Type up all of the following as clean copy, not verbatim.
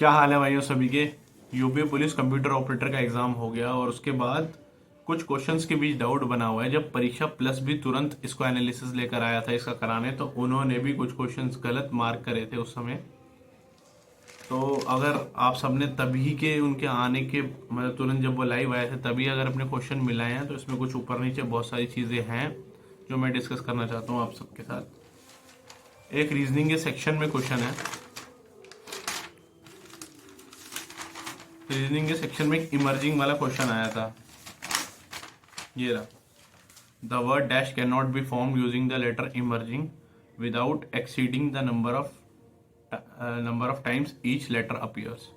क्या हाल है भाइयों सभी के। यूपी पुलिस कंप्यूटर ऑपरेटर का एग्जाम हो गया और उसके बाद कुछ क्वेश्चंस के बीच डाउट बना हुआ है। जब परीक्षा प्लस भी तुरंत इसको एनालिसिस लेकर आया था इसका कराने, तो उन्होंने भी कुछ क्वेश्चंस गलत मार्क करे थे उस समय। तो अगर आप सबने तभी के उनके आने के मतलब तुरंत जब वो लाइव आए थे तभी अगर अपने क्वेश्चन मिलाए हैं, तो इसमें कुछ ऊपर नीचे बहुत सारी चीज़ें हैं जो मैं डिस्कस करना चाहता हूँ आप सबके साथ। एक रीजनिंग के सेक्शन में क्वेश्चन है। रीजनिंग के सेक्शन में एक इमर्जिंग वाला क्वेश्चन आया था, ये रहा। The word dash can not be form using the letter emerging without exceeding the number of times each letter appears.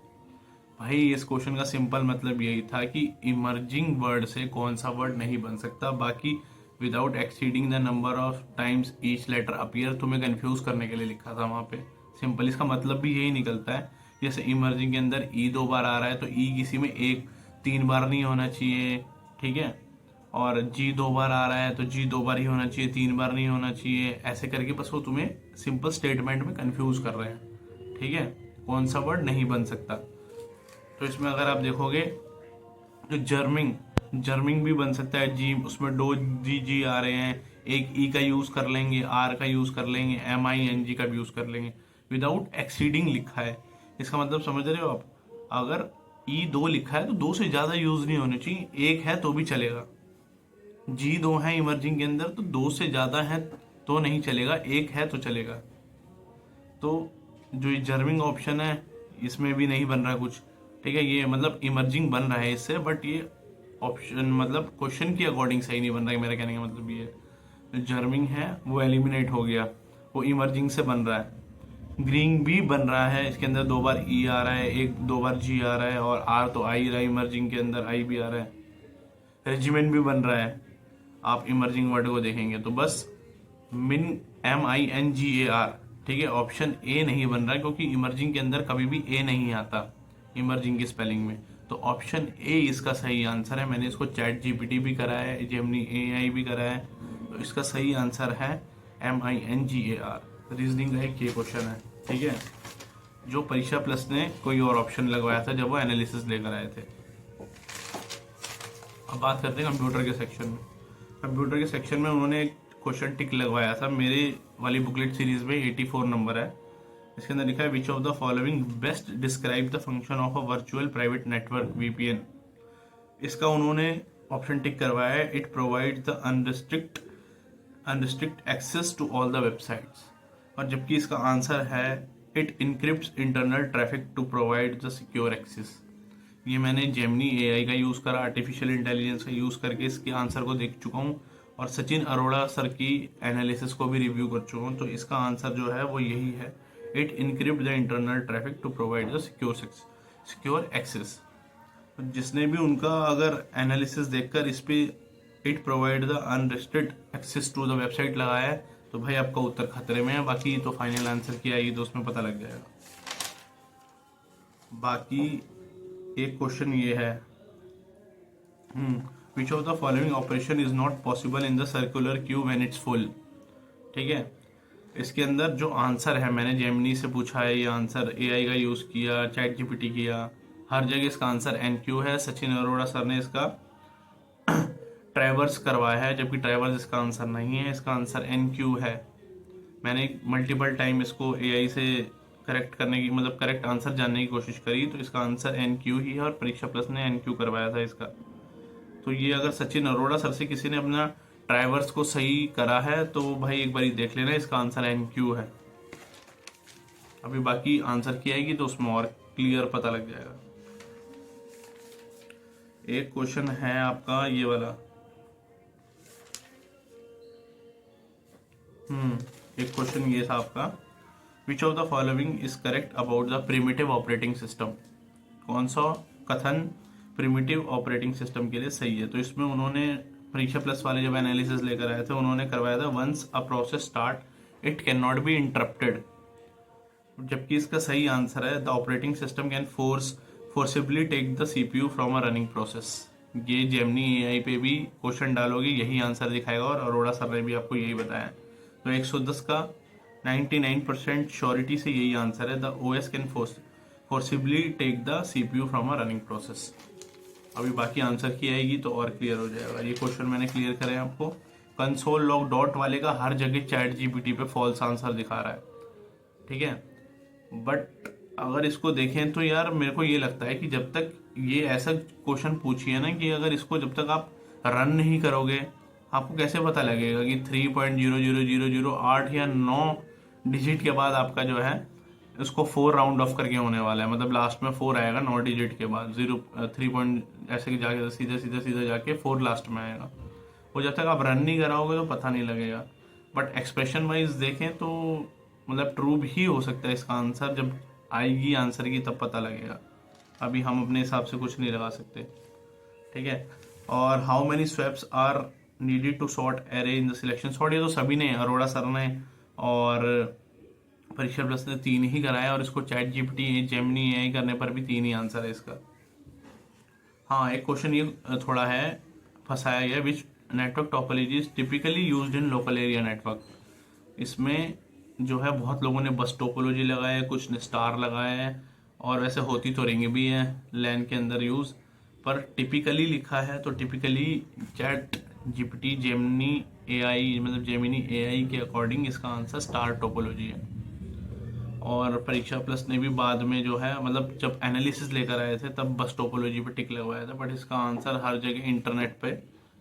भाई इस क्वेश्चन का सिंपल मतलब यही था कि इमर्जिंग वर्ड से कौन सा वर्ड नहीं बन सकता, बाकी without exceeding the number of times each letter appear तुम्हें कंफ्यूज करने के लिए लिखा था वहां पे। सिंपल इसका मतलब भी यही निकलता है। जैसे इमर्जिंग के अंदर ई 2 बार आ रहा है तो ई किसी में एक 3 बार नहीं होना चाहिए, ठीक है। और जी 2 बार आ रहा है तो जी 2 बार ही होना चाहिए, 3 बार नहीं होना चाहिए। ऐसे करके बस वो तुम्हें सिंपल स्टेटमेंट में कंफ्यूज कर रहे हैं, ठीक है। कौन सा वर्ड नहीं बन सकता। तो इसमें अगर आप देखोगे तो जर्मिंग जर्मिंग भी बन सकता है। जी उसमें दो जी जी आ रहे हैं, एक ई का यूज कर लेंगे, आर का यूज कर लेंगे, एम आई एन जी का भी यूज कर लेंगे। विदाउट एक्सीडिंग लिखा है, इसका मतलब समझ रहे हो आप। अगर ई 2 लिखा है तो 2 से ज्यादा यूज नहीं होने चाहिए, एक है तो भी चलेगा। जी 2 है इमर्जिंग के अंदर तो 2 से ज्यादा है तो नहीं चलेगा, एक है तो चलेगा। तो जो ये जर्मिंग ऑप्शन है इसमें भी नहीं बन रहा कुछ, ठीक है। ये मतलब इमर्जिंग बन रहा है इससे, बट ये ऑप्शन मतलब क्वेश्चन के अकॉर्डिंग सही नहीं बन रहा है। मेरा कहने का मतलब ये है, जो जर्मिंग है वो एलिमिनेट हो गया, वो इमर्जिंग से बन रहा है। ग्रीन भी बन रहा है, इसके अंदर 2 बार ई आ रहा है, एक 2 बार जी आ रहा है, और आर तो आई रहा है, इमर्जिंग के अंदर आई भी आ रहा है। रेजिमेंट भी बन रहा है। आप इमर्जिंग वर्ड को देखेंगे तो बस मिन MINGAR, ठीक है। ऑप्शन ए नहीं बन रहा क्योंकि इमर्जिंग के अंदर कभी भी ए नहीं आता इमर्जिंग की स्पेलिंग में। तो ऑप्शन ए इसका सही आंसर है। मैंने इसको चैट जीपीटी भी करा है, जेमिनी AI भी करा है, तो इसका सही आंसर है MINGAR। रीजनिंग का एक ये क्वेश्चन है, ठीक है, जो परीक्षा प्लस ने कोई और ऑप्शन लगवाया था जब वो एनालिसिस लेकर आए थे। अब बात करते हैं कंप्यूटर के सेक्शन में। कंप्यूटर के सेक्शन में उन्होंने एक क्वेश्चन टिक लगवाया था। मेरी वाली बुकलेट सीरीज में 84 नंबर है। इसके अंदर लिखा है which of the following best describe the function of a virtual private network VPN। इसका उन्होंने ऑप्शन टिक करवाया है it provide the unrestrict access to all the websites, और जबकि इसका आंसर है it encrypts internal traffic to provide the secure access. ये मैंने जेमिनी AI का यूज़ करा, आर्टिफिशियल इंटेलिजेंस का यूज़ करके इसके आंसर को देख चुका हूँ, और सचिन अरोड़ा सर की एनालिसिस को भी रिव्यू कर चुका हूँ। तो इसका आंसर जो है वो यही है, it encrypt the internal traffic to provide the secure access. जिसने भी उनका अगर एनालिसिस देखकर इस पे it provide the unrestricted access to the website लगाया है, तो भाई आपका उत्तर खतरे में है। बाकी तो फाइनल आंसर क्या है ये तो उसमें पता लग जाएगा। बाकी एक क्वेश्चन ये है, which of the following operation is not possible in the circular queue when it's full, ठीक है। इसके अंदर जो आंसर है, मैंने जेमिनी से पूछा है ये आंसर, AI का यूज किया, चैट जीपीटी किया, हर जगह इसका आंसर NQ है। सचिन अरोड़ा सर ने इसका ट्रैवर्स करवाया है, जबकि ट्रैवर्स इसका आंसर नहीं है, इसका आंसर NQ है। मैंने मल्टीपल टाइम इसको AI से करेक्ट करने की मतलब करेक्ट आंसर जानने की कोशिश करी, तो इसका आंसर NQ ही है, और परीक्षा प्लस ने NQ करवाया था इसका। तो ये अगर सचिन अरोड़ा सर से किसी ने अपना ट्राइवर्स को सही करा है तो भाई एक बार देख लेना, इसका आंसर NQ है। अभी बाकी आंसर की आएगी तो उसमें और क्लियर पता लग जाएगा। एक क्वेश्चन है आपका ये वाला, एक क्वेश्चन ये था आपका, विच of the following is correct about the primitive operating system. कौन सा कथन प्रिमिटिव ऑपरेटिंग सिस्टम के लिए सही है। तो इसमें उन्होंने परीक्षा प्लस वाले जब एनालिसिस लेकर आए थे उन्होंने करवाया था once a process start it can not be interrupted, जबकि इसका सही आंसर है the operating system can forcibly take the CPU from a running process. ये जेमिनी AI पे भी क्वेश्चन डालोगे यही आंसर दिखाएगा, और अरोड़ा सर ने भी आपको यही बताया। तो 110 का 99% श्योरिटी से यही आंसर है, the OS can forcibly take the CPU from a running process. अभी बाकी आंसर की आएगी तो और क्लियर हो जाएगा। ये क्वेश्चन मैंने क्लियर करे आपको। कंसोल लॉग डॉट वाले का हर जगह चैट जीपीटी पे फॉल्स आंसर दिखा रहा है, ठीक है। बट अगर इसको देखें तो यार मेरे को ये लगता है कि जब तक ये ऐसा क्वेश्चन पूछिए ना कि अगर इसको जब तक आप रन नहीं करोगे, आपको कैसे पता लगेगा कि 3.00008 या 9 डिजिट के बाद आपका जो है उसको 4 राउंड ऑफ करके होने वाला है। मतलब लास्ट में 4 आएगा 9 डिजिट के बाद, 3 पॉइंट ऐसे कि जाके सीधे सीधे सीधे जाके 4 लास्ट में आएगा। वो जब तक आप रन नहीं कराओगे तो पता नहीं लगेगा। बट एक्सप्रेशन वाइज देखें तो मतलब ट्रू भी हो सकता है इसका आंसर, जब आएगी आंसर की तब पता लगेगा। अभी हम अपने हिसाब से कुछ नहीं लगा सकते, ठीक है। और how many swaps are needed to sort array in the selection sort, ये तो सभी ने, अरोड़ा सर ने और परीक्षा प्लस ने 3 ही कराया, और इसको चैट जीपीटी जेमिनी एआई करने पर भी 3 ही आंसर है इसका। हाँ, एक क्वेश्चन ये थोड़ा है फंसाया गया, which network topology is typically used in local area network. इसमें जो है बहुत लोगों ने बस टोपोलॉजी लगाया है, कुछ ने स्टार लगाया है, और वैसे होती तो रिंग भी है लैन के अंदर यूज, पर टिपिकली लिखा है तो typically chat GPT Gemini AI, मतलब जेमिनी एआई के अकॉर्डिंग इसका आंसर स्टार टोपोलॉजी है। और परीक्षा प्लस ने भी बाद में जो है, मतलब जब एनालिसिस लेकर आए थे तब बस टोपोलॉजी पे टिक लगवाया था, बट इसका आंसर हर जगह इंटरनेट पे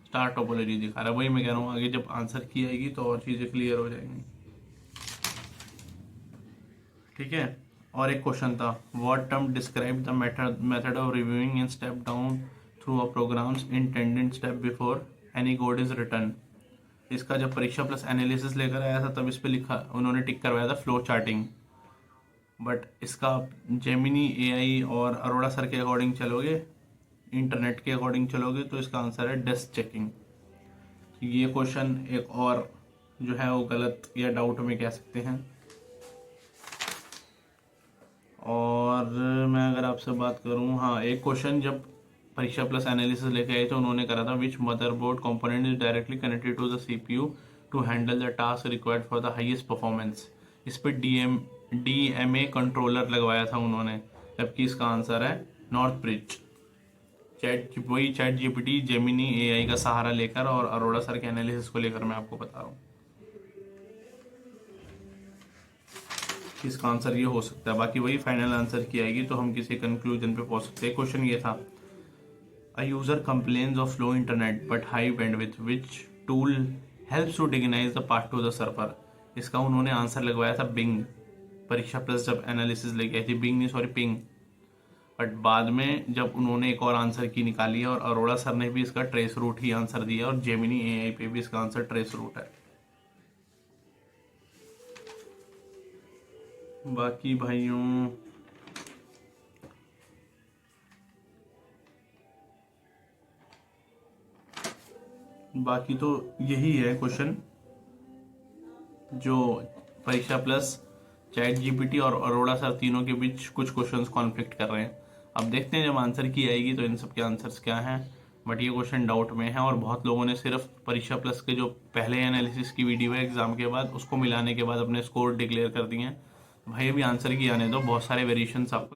स्टार टोपोलॉजी दिखा रहा है। वही मैं कह रहा हूँ, आगे जब आंसर की आएगी तो और चीज़ें क्लियर हो जाएंगी, ठीक है। और एक क्वेश्चन था, what term describe the method of reviewing and step down through a programs intended step before any code is return. इसका जब परीक्षा प्लस एनालिसिस लेकर आया था तब इस पे लिखा, उन्होंने टिक करवाया था फ्लो चार्टिंग। बट इसका जेमिनी एआई और अरोड़ा सर के अकॉर्डिंग चलोगे, इंटरनेट के अकॉर्डिंग चलोगे, तो इसका आंसर है डेस्क चेकिंग। ये क्वेश्चन एक और जो है वो गलत या डाउट में कह सकते हैं। और मैं अगर आपसे बात करूं, हाँ एक क्वेश्चन जब परीक्षा प्लस एनालिसिस लेके आए तो उन्होंने करा था, which motherboard component is directly connected to the CPU to handle the task required for the highest performance. इस पर डीएमए कंट्रोलर लगवाया था उन्होंने, जबकि इसका आंसर है नॉर्थ ब्रिज। वही चैट जीपीटी जेमिनी एआई का सहारा लेकर और अरोड़ा सर के एनालिसिस को लेकर मैं आपको बता रहा हूँ, इसका आंसर ये हो सकता है। बाकी वही फाइनल आंसर की आएगी तो हम किसी कंक्लूजन पे पहुंच सकते हैं। क्वेश्चन ये था, a user complains of slow internet but high bandwidth, which tool helps to diagnose the path to the server. इसका उन्होंने आंसर लगवाया था बिंग। परीक्षा प्लस जब एनालिसिस लेके आई थी, बिंग नहीं सॉरी पिंग। बट बाद में जब उन्होंने एक और आंसर की निकाली है, और अरोड़ा सर ने भी इसका ट्रेस रूट ही आंसर दिया, और जेमिनी एआई पे भी इसका आंसर ट्रेस रूट है। बाकी भाइयों बाकी तो यही है क्वेश्चन जो परीक्षा प्लस, चैट जीपीटी और अरोड़ा सर तीनों के बीच कुछ क्वेश्चंस कॉन्फ्लिक्ट कर रहे हैं। अब देखते हैं जब आंसर की आएगी तो इन सब के आंसर्स क्या हैं। बट ये क्वेश्चन डाउट में है, और बहुत लोगों ने सिर्फ परीक्षा प्लस के जो पहले एनालिसिस की वीडियो है एग्जाम के बाद, उसको मिलाने के बाद अपने स्कोर डिक्लेयर कर दिए हैं। भाई अभी आंसर की आने दो, बहुत सारे वेरिएशंस आपको